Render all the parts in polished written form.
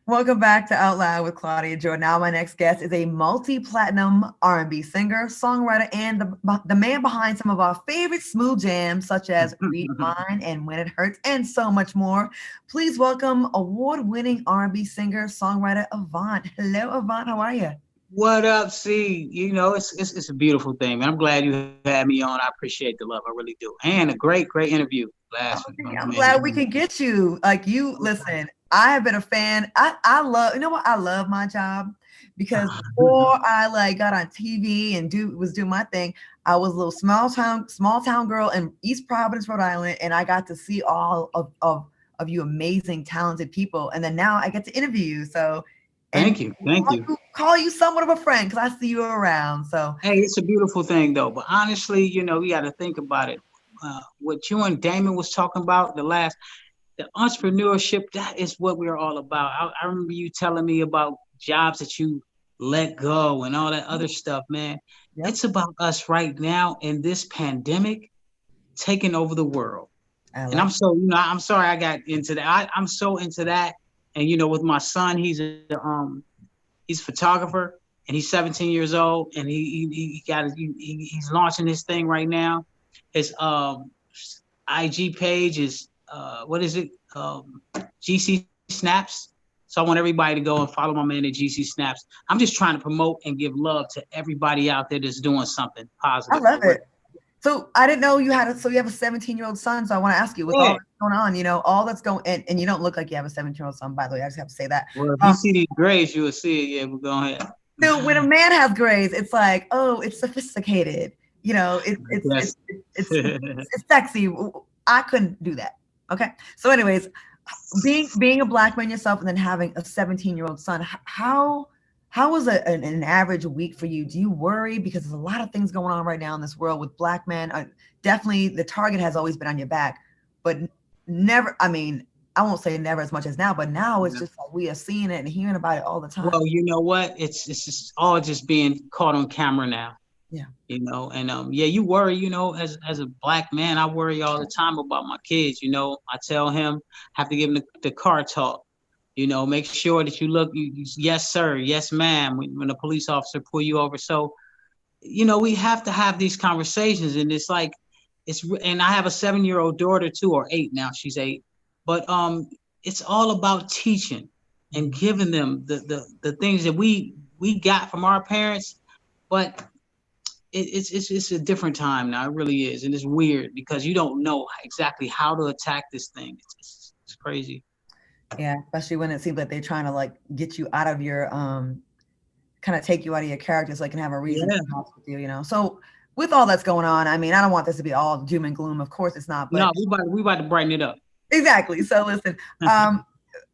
Welcome back to Out Loud with Claudia Jordan. Now, my next guest is a multi-platinum R&B singer, songwriter, and the man behind some of our favorite smooth jams, such as Read Mine and When It Hurts, and so much more. Please welcome award-winning R&B singer, songwriter Avant. Hello, Avant. How are you? What up, C? It's a beautiful thing, man. I'm glad you had me on. I appreciate the love. I really do. And a great interview last week, I'm man. glad we can get you. Like you, listen. I have been a fan. I love. You know what? I love my job because before I like got on TV and was doing my thing, I was a little small town girl in East Providence, Rhode Island, and I got to see all of you amazing, talented people. And then now I get to interview you. So and Thank you. call you somewhat of a friend because I see you around. So Hey, it's a beautiful thing, though. But honestly, we got to think about it. What you and Damon was talking about the entrepreneurship, that is what we're all about. I remember you telling me about jobs that you let go and all that other stuff, man. yep. It's about us right now in this pandemic taking over the world. And I'm so, I'm sorry I got into that. I'm so into that. And with my son, he's a photographer and he's 17 years old and he's launching his thing right now. His IG page is what is it? GC Snaps. So I want everybody to go and follow my man at GC Snaps. I'm just trying to promote and give love to everybody out there that's doing something positive. I love it. So I didn't know you so you have a 17-year-old son. So I want to ask you, with all that's going on, all that's going, and you don't look like you have a 17-year-old son, by the way. I just have to say that. Well, if you see these grades, you will see it. Yeah, we're going ahead. So when a man has grades, it's like, oh, it's sophisticated. It's sexy. I couldn't do that. Okay. So, anyways, being a black man yourself and then having a 17-year-old son, how was an average week for you? Do you worry because there's a lot of things going on right now in this world with black men? Definitely, the target has always been on your back, but never. I mean, I won't say never as much as now, but now it's just like we are seeing it and hearing about it all the time. Well, you know what? It's just all just being caught on camera now. Yeah. And you worry, as a black man, I worry all the time about my kids. I tell him, have to give him the car talk. Make sure that you look, yes, sir, yes, ma'am, when a police officer pull you over. So, we have to have these conversations, and it's like, and I have a 7-year-old daughter too, or 8 now, she's 8. But it's all about teaching and giving them the things that we got from our parents. But it's a different time now. It really is, and it's weird because you don't know exactly how to attack this thing. It's crazy. Yeah, especially when it seems like they're trying to like get you out of your kind of take you out of your character so they can have a reason to talk with you. So with all that's going on, I mean, I don't want this to be all doom and gloom. Of course it's not. But no, we about to brighten it up. Exactly. So listen,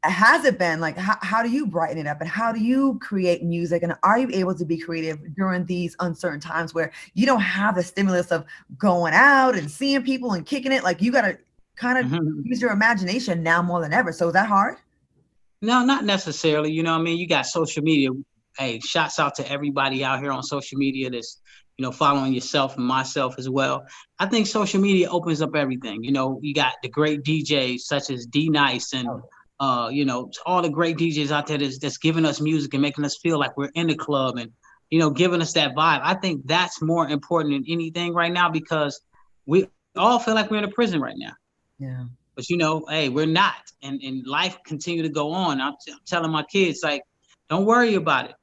has it been like, how do you brighten it up and how do you create music? And are you able to be creative during these uncertain times where you don't have the stimulus of going out and seeing people and kicking it? Like you got to kind of use your imagination now more than ever. So is that hard? No, not necessarily. You got social media. Hey, shouts out to everybody out here on social media that's, following yourself and myself as well. I think social media opens up everything. You got the great DJs such as D Nice and, all the great DJs out there that's giving us music and making us feel like we're in the club and, giving us that vibe. I think that's more important than anything right now because we all feel like we're in a prison right now. Yeah. But, hey, we're not. And life continue to go on. I'm telling my kids, like, don't worry about it.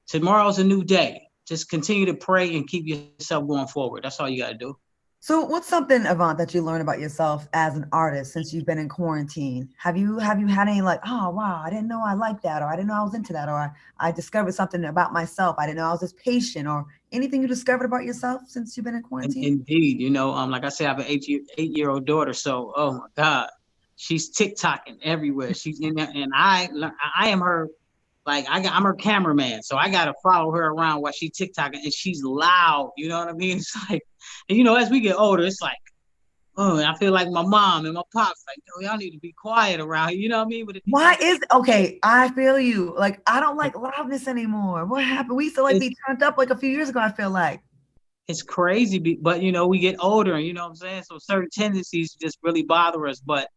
Tomorrow's a new day. Just continue to pray and keep yourself going forward. That's all you got to do. So what's something, Avant, that you learned about yourself as an artist since you've been in quarantine? Have you had any like, oh, wow, I didn't know I liked that, or I didn't know I was into that, or I discovered something about myself. I didn't know I was this patient, or anything you discovered about yourself since you've been in quarantine? Indeed. Like I said, I have an 8-year-old daughter. So, oh my God, she's TikToking everywhere. She's in there, and I am her. Like I'm her cameraman, so I gotta follow her around while she's TikToking, and she's loud. You know what I mean? It's like, and as we get older, it's like, oh, I feel like my mom and my pops, like, y'all need to be quiet around here. You know what I mean? But okay? I feel you. Like I don't like loudness anymore. What happened? We used to be turned up like a few years ago. I feel like it's crazy, but we get older, and you know what I'm saying. So certain tendencies just really bother us. But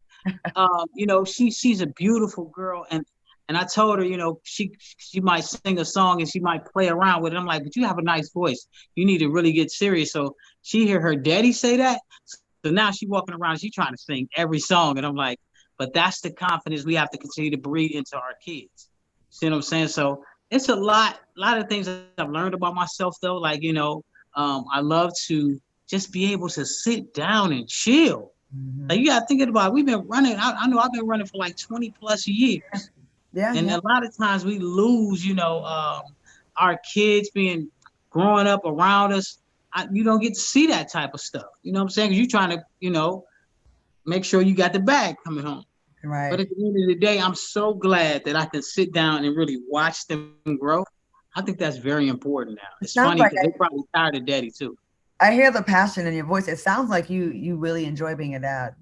she's a beautiful girl, and And I told her, you know, she might sing a song and she might play around with it. I'm like, but you have a nice voice. You need to really get serious. So she hear her daddy say that. So now she walking around, she trying to sing every song. And I'm like, but that's the confidence we have to continue to breed into our kids. See what I'm saying? So it's a lot of things I've learned about myself though. Like, you know, I love to just be able to sit down and chill. Like you got to think about it. We've been running. I know I've been running for like 20 plus years. Yeah, And yeah. a lot of times we lose, you know, our kids being growing up around us. You don't get to see that type of stuff. You know what I'm saying? Because you're trying to, you know, make sure you got the bag coming home. But Right. at the end of the day, I'm so glad that I can sit down and really watch them grow. I think that's very important now. It's It funny sounds because like they probably tired of daddy too. I hear the passion in your voice. It sounds like you really enjoy being a dad.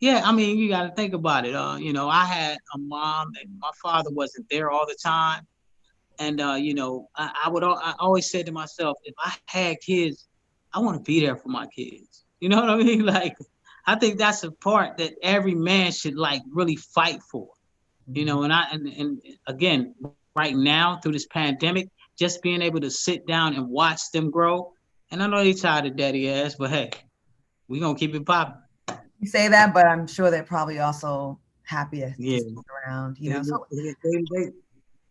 Yeah, I mean, you got to think about it. You know, I had a mom and my father wasn't there all the time. And you know, I always said to myself, if I had kids, I want to be there for my kids. You know what I mean? Like, I think that's a part that every man should like really fight for. You Mhm. know, and again, right now through this pandemic, just being able to sit down and watch them grow. And I know they tired of daddy ass, but hey, we gonna keep it popping. You say that, but I'm sure they're probably also happy to Yeah, see you around, you they, know. So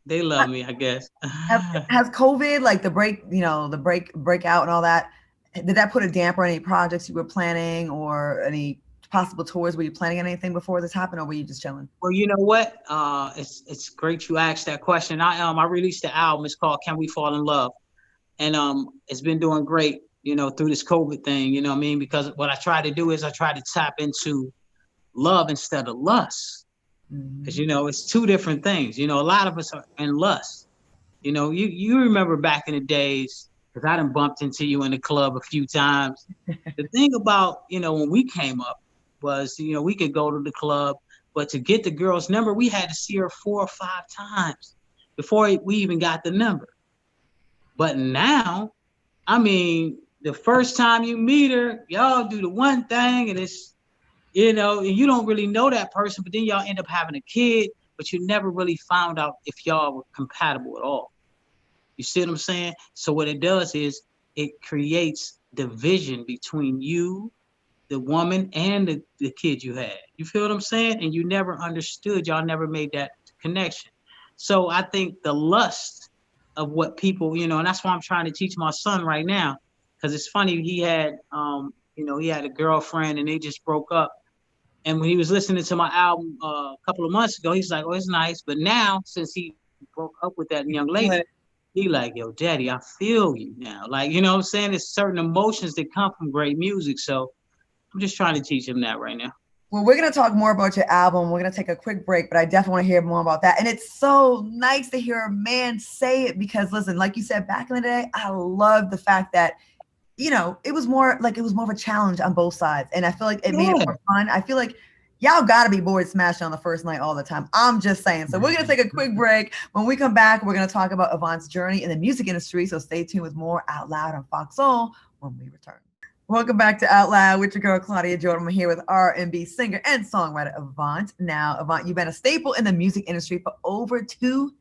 they love me, I guess. has COVID, like the break, you know, the breakout and all that, did that put a damper on any projects you were planning or any possible tours? Were you planning on anything before this happened, or were you just chilling? Well, you know what? It's great you asked that question. I released the album. It's called "Can We Fall in Love," and it's been doing great. You know, through this COVID thing. You know what I mean? Because what I try to do is I try to tap into love instead of lust. Because Hmm. you know, it's two different things. You know, a lot of us are in lust. You know, you remember back in the days because I done bumped into you in the club a few times. The thing about, you know, when we came up was, you know, we could go to the club, but to get the girl's number, we had to see her 4 or 5 times before we even got the number. But now, I mean, the first time you meet her, y'all do the one thing and it's, you know, and you don't really know that person, but then y'all end up having a kid, but you never really found out if y'all were compatible at all. You see what I'm saying? So what it does is it creates division between you, the woman, and the kid you had. You feel what I'm saying? And you never understood. Y'all never made that connection. So I think the lust of what people, you know, and that's why I'm trying to teach my son right now. Because it's funny, he had, you know, he had a girlfriend and they just broke up. And when he was listening to my album a couple of months ago, he's like, "Oh, it's nice." But now, since he broke up with that young lady, he like, "Yo, daddy, I feel you now." Like, you know what I'm saying? There's certain emotions that come from great music. So I'm just trying to teach him that right now. Well, we're going to talk more about your album. We're going to take a quick break, but I definitely want to hear more about that. And it's so nice to hear a man say it because, listen, like you said, back in the day, I love the fact that, you know, it was more of a challenge on both sides. And I feel like it made it Yeah. more fun. I feel like y'all got to be bored smashing on the first night all the time. I'm just saying. So we're going to take a quick break. When we come back, we're going to talk about Avant's journey in the music industry. So stay tuned with more Out Loud on Fox Soul when we return. Welcome back to Out Loud with your girl Claudia Jordan. I'm here with R&B singer and songwriter Avant. Now, Avant, you've been a staple in the music industry for over 2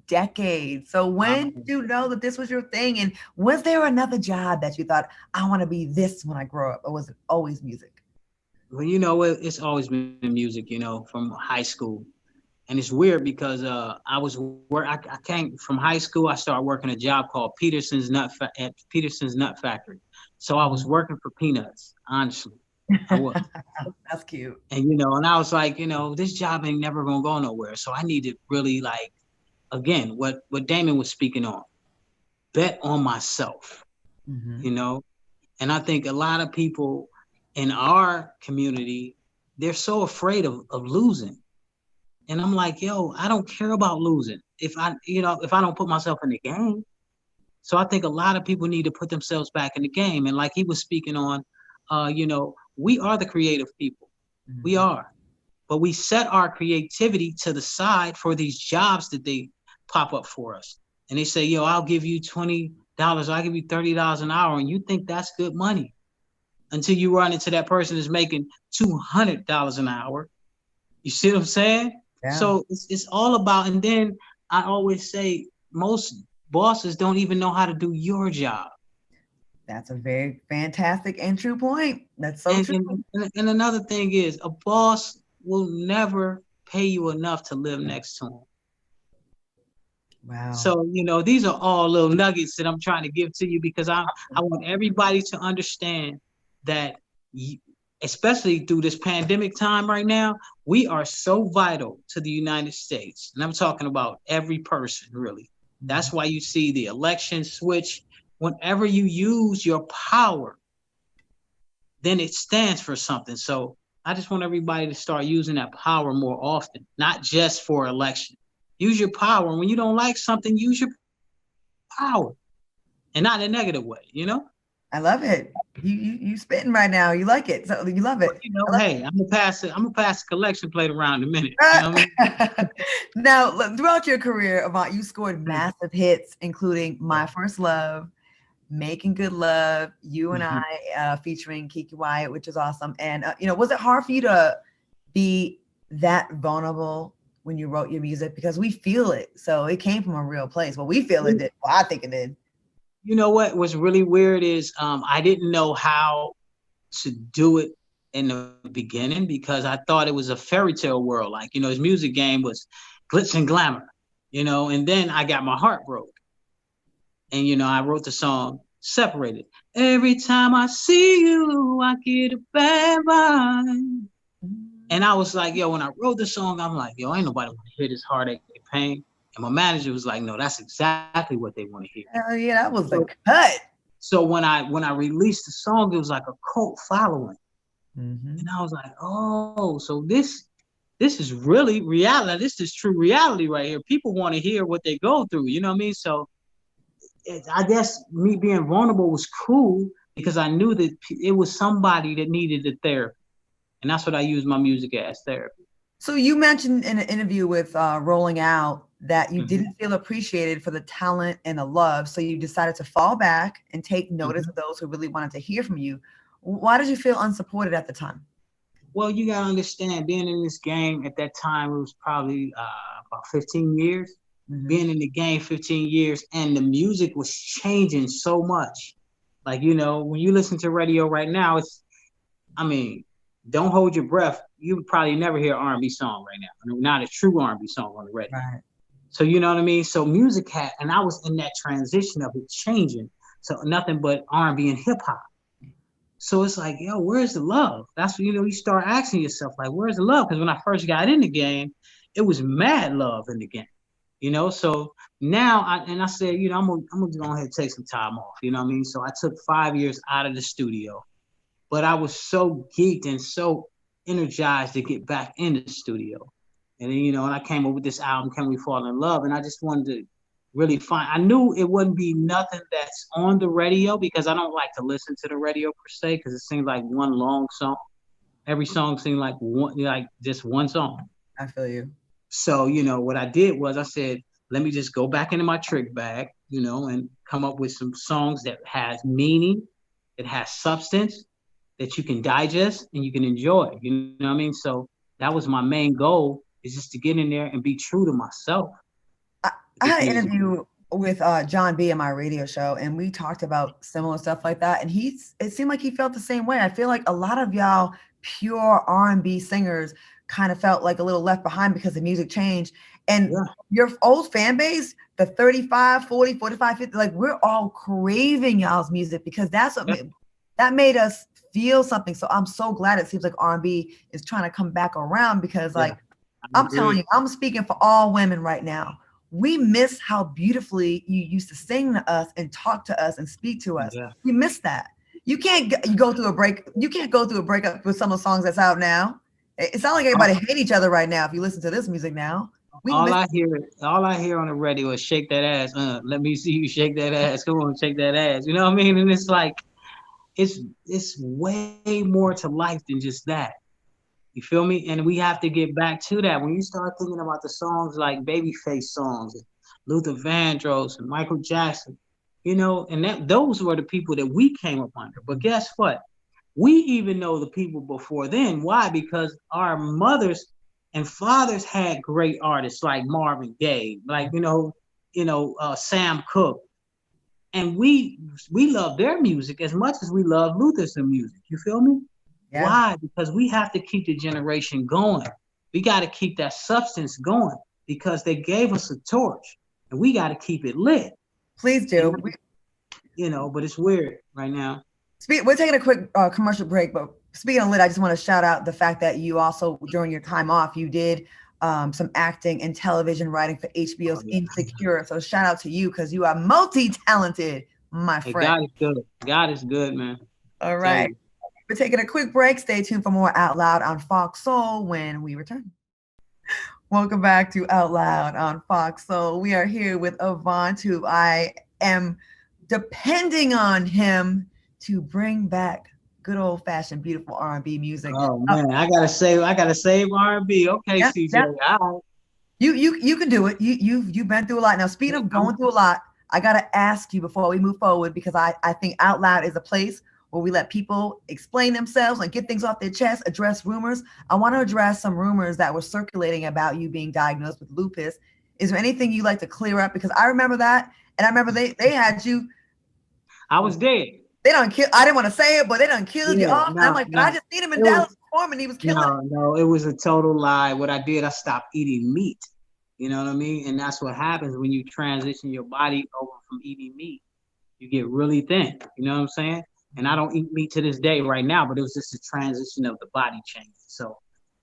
decades. So when did you know that this was your thing? And was there another job that you thought, I want to be this when I grow up? Or was it always music? Well, you know, it's always been music, you know, from high school. And it's weird because I came from high school. I started working a job called at Peterson's Nut Factory. So I was working for peanuts, honestly. I was. That's cute. And you know, and I was like, you know, this job ain't never gonna go nowhere. So I need to really like, again, what Damon was speaking on, bet on myself, Mm-hmm. you know. And I think a lot of people in our community, they're so afraid of losing. And I'm like, yo, I don't care about losing if I don't put myself in the game. So I think a lot of people need to put themselves back in the game. And like he was speaking on, you know, we are the creative people. We Mm-hmm. are. But we set our creativity to the side for these jobs that they pop up for us. And they say, yo, I'll give you $20, I'll give you $30 an hour. And you think that's good money until you run into that person that's making $200 an hour. You see what I'm saying? Yeah. So it's all about, and then I always say most bosses don't even know how to do your job. That's a very fantastic and true point. That's so And, true. and another thing is, a boss will never pay you enough to live next to him. Wow. So, these are all little nuggets that I'm trying to give to you, because I want everybody to understand that, especially through this pandemic time right now, we are so vital to the United States. And I'm talking about every person, really. That's why you see the election switch. Whenever you use your power, then it stands for something. So I just want everybody to start using that power more often, not just for election. Use your power. When you don't like something, use your power, and not in a negative way. I love it. You spitting right now. You like it. So you love it. Hey, I'm gonna pass the collection plate around in a minute. You know what I mean? Now, throughout your career, Avant, you scored massive hits, including My First Love, Making Good Love, You and I, featuring Kiki Wyatt, which is awesome. And was it hard for you to be that vulnerable when you wrote your music? Because we feel it, so it came from a real place. Well, we feel it did. Well, I think it did. You know what was really weird is I didn't know how to do it in the beginning, because I thought it was a fairy tale world. Like, his music game was glitz and glamour, and then I got my heart broke. And, I wrote the song Separated. Every time I see you, I get a bad vibe. And I was like, yo, when I wrote the song, I'm like, yo, ain't nobody want to hear this heartache and pain. And my manager was like, no, that's exactly what they want to hear. Hell yeah, that was the cut. So when I released the song, it was like a cult following. And I was like, oh, so this is really reality. This is true reality right here. People want to hear what they go through. You know what I mean? So I guess me being vulnerable was cool, because I knew that it was somebody that needed the therapy. And that's what I use my music as, therapy. So you mentioned in an interview with Rolling Out that you didn't feel appreciated for the talent and the love. So you decided to fall back and take notice of those who really wanted to hear from you. Why did you feel unsupported at the time? Well, you got to understand, being in this game at that time, it was probably about 15 years. Being in the game 15 years, and the music was changing so much. Like, when you listen to radio right now, don't hold your breath. You would probably never hear an R&B song right now. Not a true R&B song on the radio. Right. So, you know what I mean? So music had, and I was in that transition of it changing. So nothing but R&B and hip hop. So it's like, yo, where's the love? That's when, you start asking yourself, like, where's the love? Because when I first got in the game, it was mad love in the game. So now I said, I'm gonna go ahead and take some time off. You know what I mean? So I took 5 years out of the studio, but I was so geeked and so energized to get back in the studio. And then, and I came up with this album, Can We Fall in Love? And I just wanted to really I knew it wouldn't be nothing that's on the radio, because I don't like to listen to the radio per se, because it seems like one long song. Every song seemed like just one song. I feel you. So, what I did was I said, let me just go back into my trick bag, and come up with some songs that has meaning, that has substance, that you can digest and you can enjoy. You know what I mean? So that was my main goal, is just to get in there and be true to myself. I had an interview with John B on my radio show, and we talked about similar stuff like that. And it seemed like he felt the same way. I feel like a lot of y'all pure R&B singers kind of felt like a little left behind because the music changed. And your old fan base, the 35, 40, 45, 50, like, we're all craving y'all's music, because that's what that made us feel something. So I'm so glad it seems like R&B is trying to come back around, because I'm telling you, I'm speaking for all women right now. We miss how beautifully you used to sing to us and talk to us and speak to us. We miss that. You can't go through a breakup with some of the songs that's out now. It's not like everybody hate each other right now if you listen to this music now. All I hear on the radio is shake that ass. Let me see you shake that ass. Come on, shake that ass. You know what I mean? And it's like, it's way more to life than just that. You feel me? And we have to get back to that. When you start thinking about the songs like Babyface songs, and Luther Vandross and Michael Jackson, and those were the people that we came up under. But guess what? We even know the people before then. Why? Because our mothers And fathers had great artists like Marvin Gaye, like Sam Cooke, and we love their music as much as we love Luther's music. You feel me? Yeah. Why? Because we have to keep the generation going. We got to keep that substance going because they gave us a torch, and we got to keep it lit. Please do. But it's weird right now. We're taking a quick commercial break, but speaking of lit, I just want to shout out the fact that you also, during your time off, you did some acting and television writing for HBO's Insecure. So shout out to you because you are multi-talented, my friend. God is good. God is good, man. All right. We're taking a quick break. Stay tuned for more Out Loud on Fox Soul when we return. Welcome back to Out Loud on Fox Soul. We are here with Avant, who I am depending on him to bring back good old fashioned beautiful R&B music. Oh man, I gotta save R&B. Okay, yeah, CJ. Yeah. You can do it. You've been through a lot. Now, speaking of going through a lot, I gotta ask you before we move forward, because I think Out Loud is a place where we let people explain themselves and get things off their chest, address rumors. I want to address some rumors that were circulating about you being diagnosed with lupus. Is there anything you'd like to clear up? Because I remember that, and I remember they had you. I was dead. They done kill. I didn't want to say it, but they done killed you off. I'm like, but I just seen him in Dallas performing. He was killing. No, it was a total lie. What I did, I stopped eating meat. You know what I mean? And that's what happens when you transition your body over from eating meat. You get really thin. You know what I'm saying? And I don't eat meat to this day right now, but it was just a transition of the body change. So,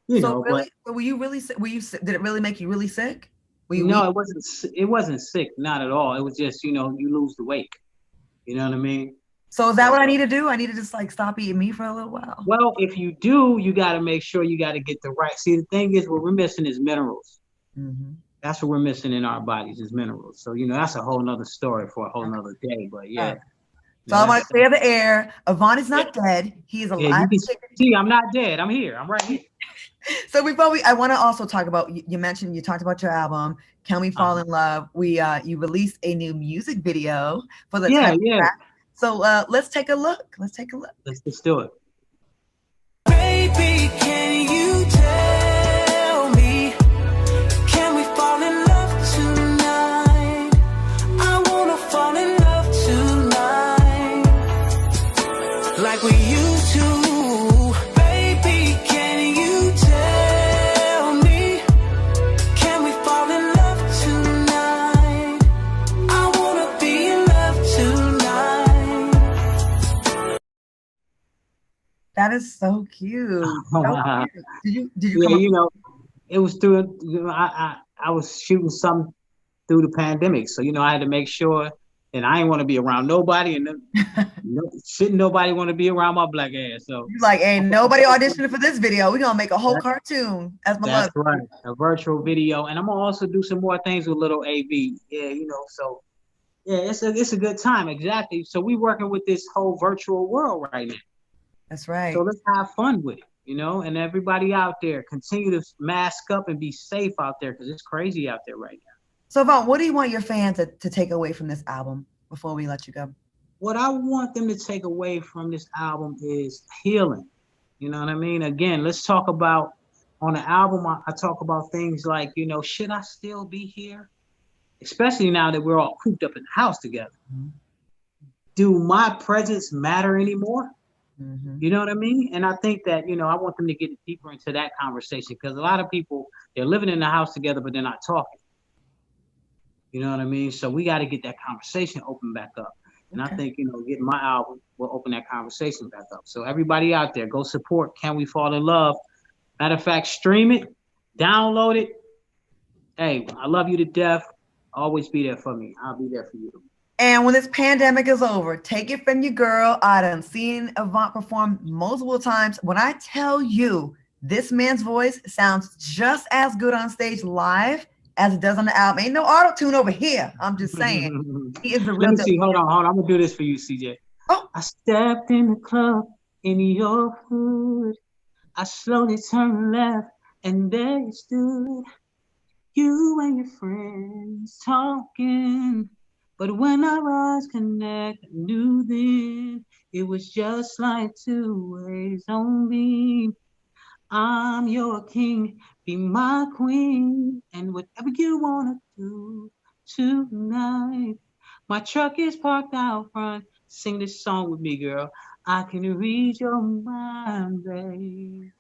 really, but were you really sick? Did it really make you really sick? No, it wasn't sick, not at all. It was just, you lose the weight. You know what I mean? So is that what I need to do? I need to just stop eating meat for a little while. Well, if you do, you got to make sure you got to get the right. See, the thing is, what we're missing is minerals. Mm-hmm. That's what we're missing in our bodies is minerals. So, that's a whole nother story for a whole nother day. But yeah. Right. So I want to clear the air. Avant is not dead. He is alive. See, I'm not dead. I'm here. I'm right here. So I want to also talk about, you talked about your album, Can We Fall in Love? You released a new music video for the track. So let's take a look. Let's do it. Baby, can you tell me, can we fall in love tonight? I want to fall in love tonight, like we used to. Baby, can you tell me, can we fall in love tonight? I want to be in love tonight. That is so cute. So cute. Did you come it was through, I was shooting something through the pandemic. So, I had to make sure that I didn't want to be around nobody, and shouldn't nobody want to be around my black ass. So you're like, ain't nobody auditioning for this video. We're gonna make a whole cartoon. That's right. A virtual video. And I'm gonna also do some more things with little AV. Yeah, so yeah, it's a good time. Exactly. So we working with this whole virtual world right now. That's right. So let's have fun with it, and everybody out there, continue to mask up and be safe out there because it's crazy out there right now. So, Avant, what do you want your fans to take away from this album before we let you go? What I want them to take away from this album is healing. You know what I mean? Again, let's talk about, on the album, I talk about things like, should I still be here? Especially now that we're all cooped up in the house together. Mm-hmm. Do my presence matter anymore? Mm-hmm. You know what I mean? And I think that, I want them to get deeper into that conversation because a lot of people, they're living in the house together, but they're not talking. You know what I mean? So we got to get that conversation open back up. And I think, getting my album will open that conversation back up. So everybody out there, go support Can We Fall in Love? Matter of fact, stream it, download it. Hey, I love you to death. Always be there for me. I'll be there for you. And when this pandemic is over, take it from your girl. I done seen Avant perform multiple times. When I tell you this man's voice sounds just as good on stage live as it does on the album. Ain't no auto-tune over here. I'm just saying. He is the real. Let me see. Hold on. I'm going to do this for you, CJ. Oh. I stepped in the club in your hood. I slowly turned left and there you stood. You and your friends talking. But when our eyes connect, I knew then it was just like two ways on me. I'm your king, be my queen, and whatever you wanna do tonight. My truck is parked out front. Sing this song with me, girl. I can read your mind, babe.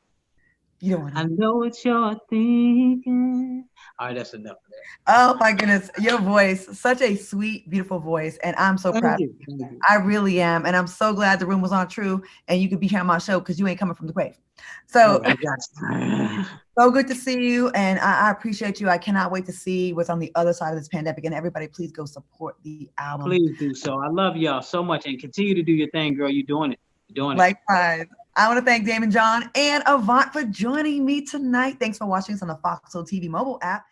You don't want to. I know what you're thinking. All right, that's enough of that. Oh my goodness, your voice, such a sweet, beautiful voice, and I'm so proud. Thank you. Thank you. I really am, and I'm so glad the room was on true, and you could be here on my show because you ain't coming from the grave. So, I got you. so good to see you, and I appreciate you. I cannot wait to see what's on the other side of this pandemic. And everybody, please go support the album. Please do so. I love y'all so much, and continue to do your thing, girl. You're doing it. You're doing it. Likewise. I want to thank Damon John and Avant for joining me tonight. Thanks for watching us on the Foxhole TV mobile app.